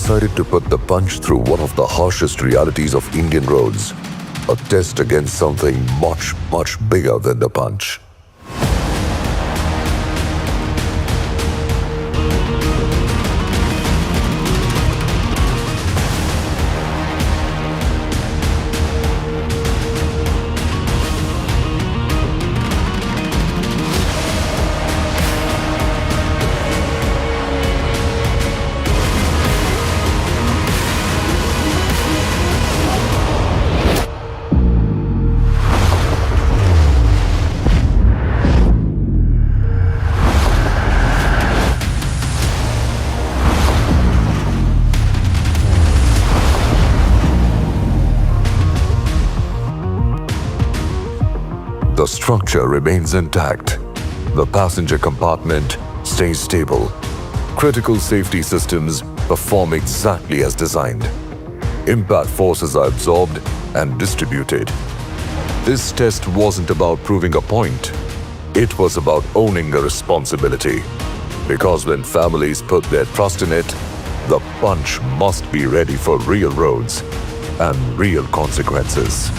decided to put the Punch through one of the harshest realities of Indian roads. A test against something much, much bigger than the Punch. The structure remains intact. The passenger compartment stays stable. Critical safety systems perform exactly as designed. Impact forces are absorbed and distributed. This test wasn't about proving a point. It was about owning a responsibility. Because when families put their trust in it, the Punch must be ready for real roads and real consequences.